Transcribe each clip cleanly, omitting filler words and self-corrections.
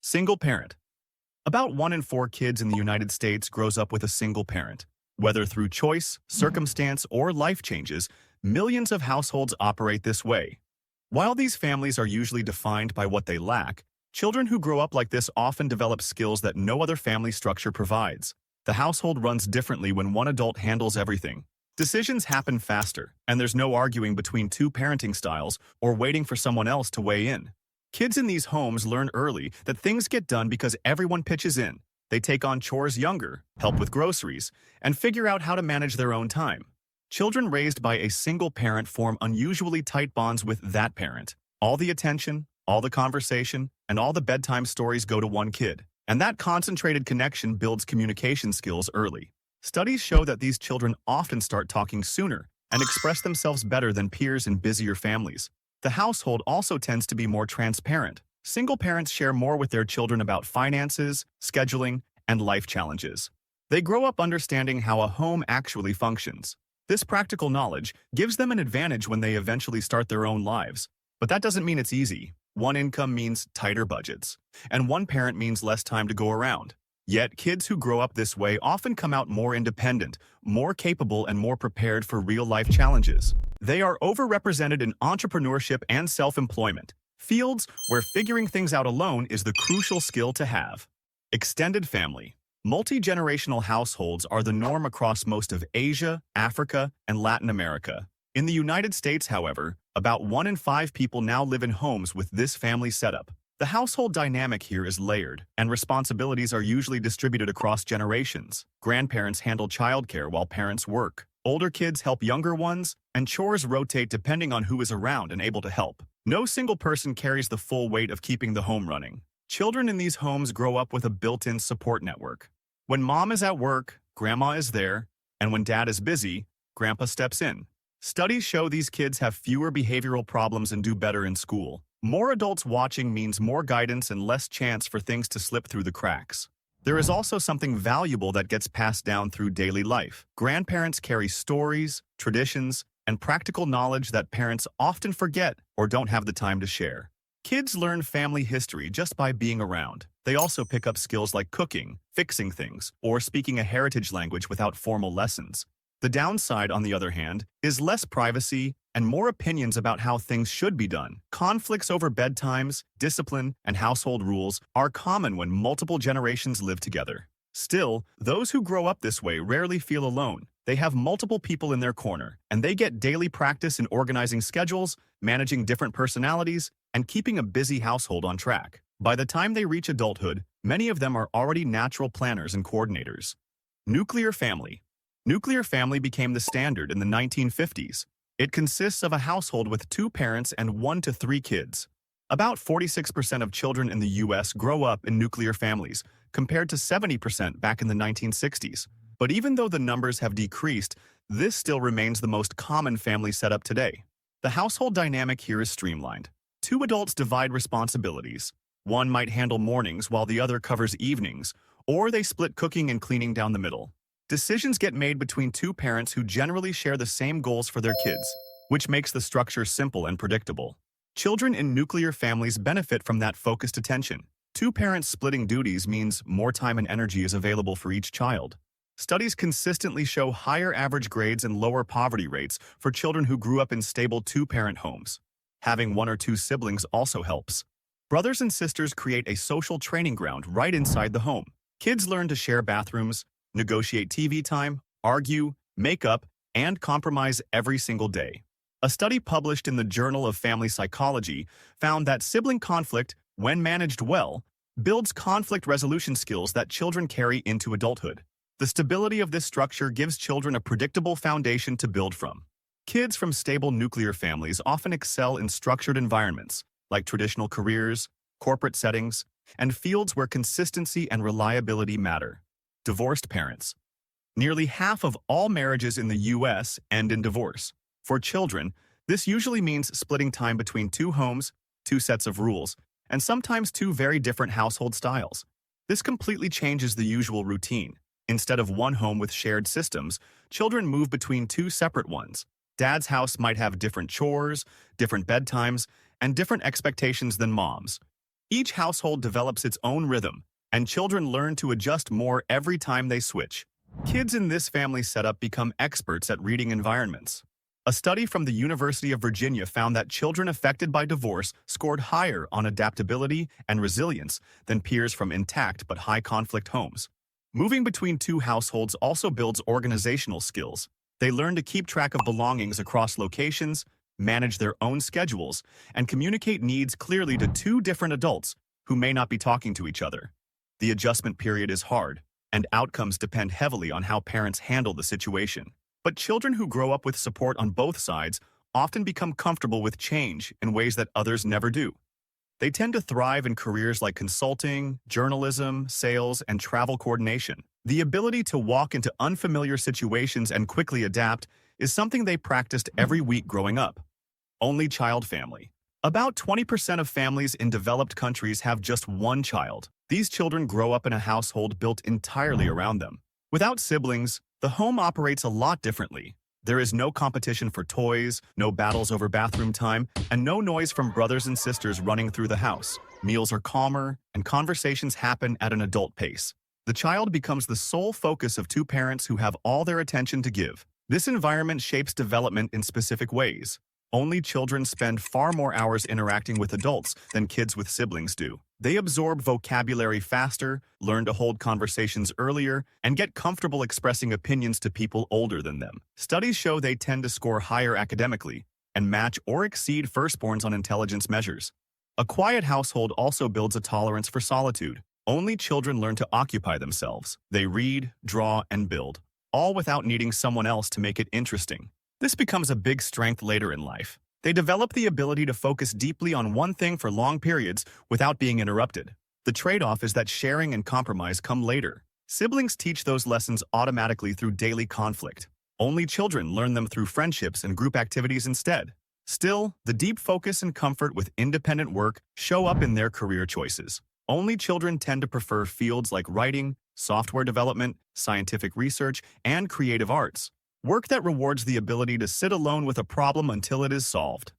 Single parent. About 1 in 4 kids in the United States grows up with a single parent. Whether through choice, circumstance, or life changes, millions of households operate this way. While these families are usually defined by what they lack, children who grow up like this often develop skills that no other family structure provides. The household runs differently when one adult handles everything. Decisions happen faster, and there's no arguing between two parenting styles or waiting for someone else to weigh in. Kids in these homes learn early that things get done because everyone pitches in. They take on chores younger, help with groceries, and figure out how to manage their own time. Children raised by a single parent form unusually tight bonds with that parent. All the attention, all the conversation, and all the bedtime stories go to one kid. And that concentrated connection builds communication skills early. Studies show that these children often start talking sooner and express themselves better than peers in busier families. The household also tends to be more transparent. Single parents share more with their children about finances, scheduling, and life challenges. They grow up understanding how a home actually functions. This practical knowledge gives them an advantage when they eventually start their own lives. But that doesn't mean it's easy. One income means tighter budgets, and one parent means less time to go around. Yet, kids who grow up this way often come out more independent, more capable, and more prepared for real-life challenges. They are overrepresented in entrepreneurship and self-employment, fields where figuring things out alone is the crucial skill to have. Extended family. Multi-generational households are the norm across most of Asia, Africa, and Latin America. In the United States, however, about 1 in 5 people now live in homes with this family setup. The household dynamic here is layered, and responsibilities are usually distributed across generations. Grandparents handle childcare while parents work. Older kids help younger ones, and chores rotate depending on who is around and able to help. No single person carries the full weight of keeping the home running. Children in these homes grow up with a built-in support network. When mom is at work, grandma is there, and when dad is busy, grandpa steps in. Studies show these kids have fewer behavioral problems and do better in school. More adults watching means more guidance and less chance for things to slip through the cracks. There is also something valuable that gets passed down through daily life. Grandparents carry stories, traditions, and practical knowledge that parents often forget or don't have the time to share. Kids learn family history just by being around. They also pick up skills like cooking, fixing things, or speaking a heritage language without formal lessons. The downside, on the other hand, is less privacy and more opinions about how things should be done. Conflicts over bedtimes, discipline, and household rules are common when multiple generations live together. Still, those who grow up this way rarely feel alone. They have multiple people in their corner, and they get daily practice in organizing schedules, managing different personalities, and keeping a busy household on track. By the time they reach adulthood, many of them are already natural planners and coordinators. Nuclear family. Nuclear family became the standard in the 1950s. It consists of a household with 2 parents and 1 to 3 kids. About 46% of children in the U.S. grow up in nuclear families, compared to 70% back in the 1960s. But even though the numbers have decreased, this still remains the most common family setup today. The household dynamic here is streamlined. 2 adults divide responsibilities. One might handle mornings while the other covers evenings, or they split cooking and cleaning down the middle. Decisions get made between 2 parents who generally share the same goals for their kids, which makes the structure simple and predictable. Children in nuclear families benefit from that focused attention. 2 parents splitting duties means more time and energy is available for each child. Studies consistently show higher average grades and lower poverty rates for children who grew up in stable 2-parent homes. Having 1 or 2 siblings also helps. Brothers and sisters create a social training ground right inside the home. Kids learn to share bathrooms, negotiate TV time, argue, make up, and compromise every single day. A study published in the Journal of Family Psychology found that sibling conflict, when managed well, builds conflict resolution skills that children carry into adulthood. The stability of this structure gives children a predictable foundation to build from. Kids from stable nuclear families often excel in structured environments, like traditional careers, corporate settings, and fields where consistency and reliability matter. Divorced parents. Nearly half of all marriages in the U.S. end in divorce. For children, this usually means splitting time between 2 homes, 2 sets of rules, and sometimes 2 very different household styles. This completely changes the usual routine. Instead of one home with shared systems, children move between 2 separate ones. Dad's house might have different chores, different bedtimes, and different expectations than mom's. Each household develops its own rhythm, and children learn to adjust more every time they switch. Kids in this family setup become experts at reading environments. A study from the University of Virginia found that children affected by divorce scored higher on adaptability and resilience than peers from intact but high-conflict homes. Moving between two households also builds organizational skills. They learn to keep track of belongings across locations, manage their own schedules, and communicate needs clearly to two different adults who may not be talking to each other. The adjustment period is hard, and outcomes depend heavily on how parents handle the situation. But children who grow up with support on both sides often become comfortable with change in ways that others never do. They tend to thrive in careers like consulting, journalism, sales, and travel coordination. The ability to walk into unfamiliar situations and quickly adapt is something they practiced every week growing up. Only child family. About 20% of families in developed countries have just one child. These children grow up in a household built entirely around them. Without siblings, the home operates a lot differently. There is no competition for toys, no battles over bathroom time, and no noise from brothers and sisters running through the house. Meals are calmer, and conversations happen at an adult pace. The child becomes the sole focus of two parents who have all their attention to give. This environment shapes development in specific ways. Only children spend far more hours interacting with adults than kids with siblings do. They absorb vocabulary faster, learn to hold conversations earlier, and get comfortable expressing opinions to people older than them. Studies show they tend to score higher academically and match or exceed firstborns on intelligence measures. A quiet household also builds a tolerance for solitude. Only children learn to occupy themselves. They read, draw, and build, all without needing someone else to make it interesting. This becomes a big strength later in life. They develop the ability to focus deeply on one thing for long periods without being interrupted. The trade-off is that sharing and compromise come later. Siblings teach those lessons automatically through daily conflict. Only children learn them through friendships and group activities instead. Still, the deep focus and comfort with independent work show up in their career choices. Only children tend to prefer fields like writing, software development, scientific research, and creative arts. Work that rewards the ability to sit alone with a problem until it is solved.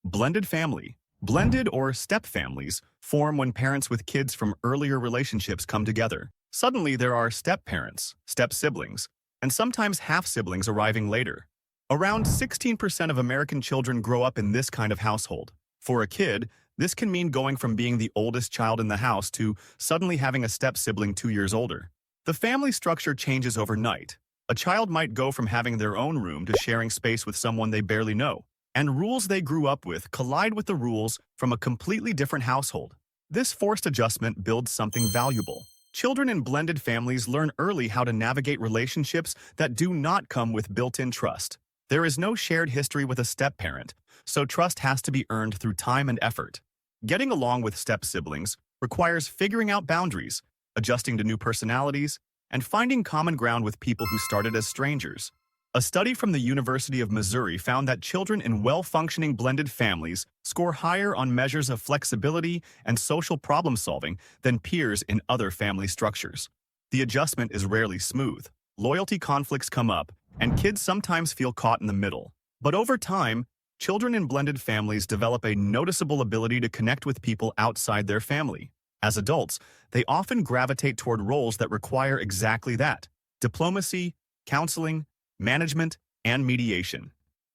Blended family. Blended or step families form when parents with kids from earlier relationships come together. Suddenly there are step-parents, step-siblings, and sometimes half-siblings arriving later. Around 16% of American children grow up in this kind of household. For a kid, this can mean going from being the oldest child in the house to suddenly having a step-sibling 2 years older. The family structure changes overnight. A child might go from having their own room to sharing space with someone they barely know, and rules they grew up with collide with the rules from a completely different household. This forced adjustment builds something valuable. Children in blended families learn early how to navigate relationships that do not come with built-in trust. There is no shared history with a step-parent, so trust has to be earned through time and effort. Getting along with step-siblings requires figuring out boundaries, adjusting to new personalities, and finding common ground with people who started as strangers. A study from the University of Missouri found that children in well-functioning blended families score higher on measures of flexibility and social problem-solving than peers in other family structures. The adjustment is rarely smooth. Loyalty conflicts come up, and kids sometimes feel caught in the middle. But over time, children in blended families develop a noticeable ability to connect with people outside their family. As adults, they often gravitate toward roles that require exactly that: diplomacy, counseling, management, and mediation.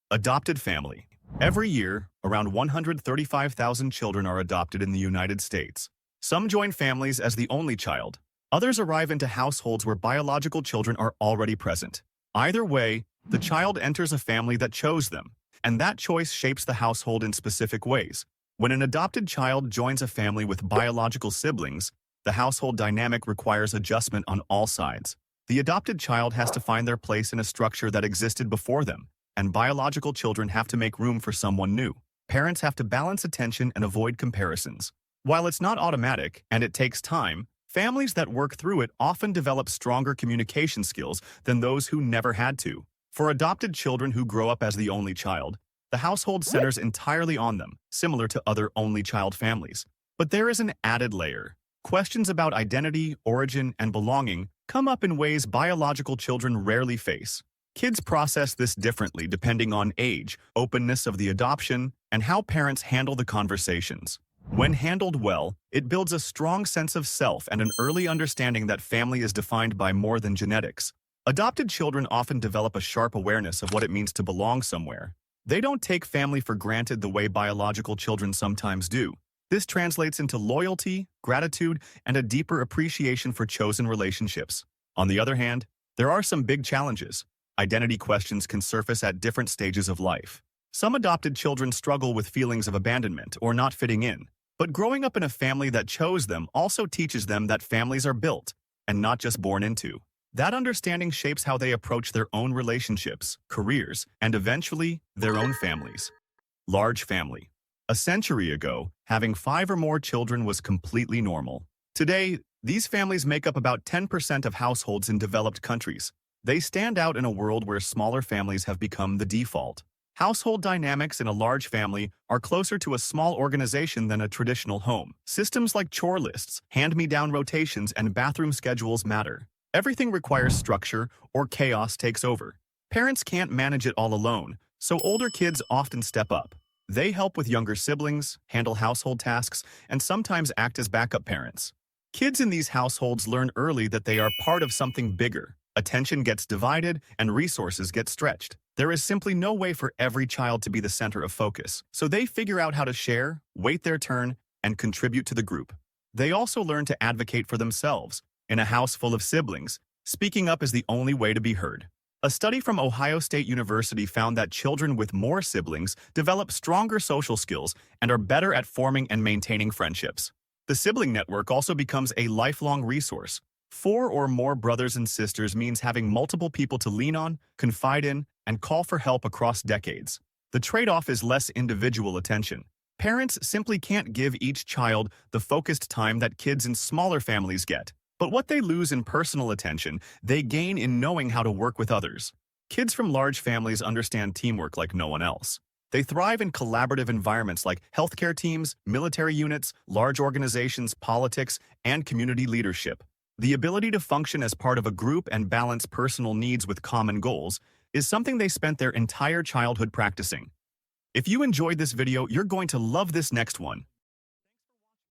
Adopted family. Every year, around 135,000 children are adopted in the United States. Some join families as the only child. Others arrive into households where biological children are already present. Either way, the child enters a family that chose them, and that choice shapes the household in specific ways. When an adopted child joins a family with biological siblings, the household dynamic requires adjustment on all sides. The adopted child has to find their place in a structure that existed before them, and biological children have to make room for someone new. Parents have to balance attention and avoid comparisons. While it's not automatic, and it takes time, families that work through it often develop stronger communication skills than those who never had to. For adopted children who grow up as the only child, the household centers entirely on them, similar to other only child families. But there is an added layer. Questions about identity, origin, and belonging come up in ways biological children rarely face. Kids process this differently depending on age, openness of the adoption, and how parents handle the conversations. When handled well, it builds a strong sense of self and an early understanding that family is defined by more than genetics. Adopted children often develop a sharp awareness of what it means to belong somewhere. They don't take family for granted the way biological children sometimes do. This translates into loyalty, gratitude, and a deeper appreciation for chosen relationships. On the other hand, there are some big challenges. Identity questions can surface at different stages of life. Some adopted children struggle with feelings of abandonment or not fitting in. But growing up in a family that chose them also teaches them that families are built and not just born into. That understanding shapes how they approach their own relationships, careers, and eventually, their own families. Large family. A century ago, having 5 or more children was completely normal. Today, these families make up about 10% of households in developed countries. They stand out in a world where smaller families have become the default. Household dynamics in a large family are closer to a small organization than a traditional home. Systems like chore lists, hand-me-down rotations, and bathroom schedules matter. Everything requires structure, or chaos takes over. Parents can't manage it all alone, so older kids often step up. They help with younger siblings, handle household tasks, and sometimes act as backup parents. Kids in these households learn early that they are part of something bigger. Attention gets divided, and resources get stretched. There is simply no way for every child to be the center of focus, so they figure out how to share, wait their turn, and contribute to the group. They also learn to advocate for themselves. In a house full of siblings, speaking up is the only way to be heard. A study from Ohio State University found that children with more siblings develop stronger social skills and are better at forming and maintaining friendships. The sibling network also becomes a lifelong resource. 4 or more brothers and sisters means having multiple people to lean on, confide in, and call for help across decades. The trade-off is less individual attention. Parents simply can't give each child the focused time that kids in smaller families get. But what they lose in personal attention, they gain in knowing how to work with others. Kids from large families understand teamwork like no one else. They thrive in collaborative environments like healthcare teams, military units, large organizations, politics, and community leadership. The ability to function as part of a group and balance personal needs with common goals is something they spent their entire childhood practicing. If you enjoyed this video, you're going to love this next one.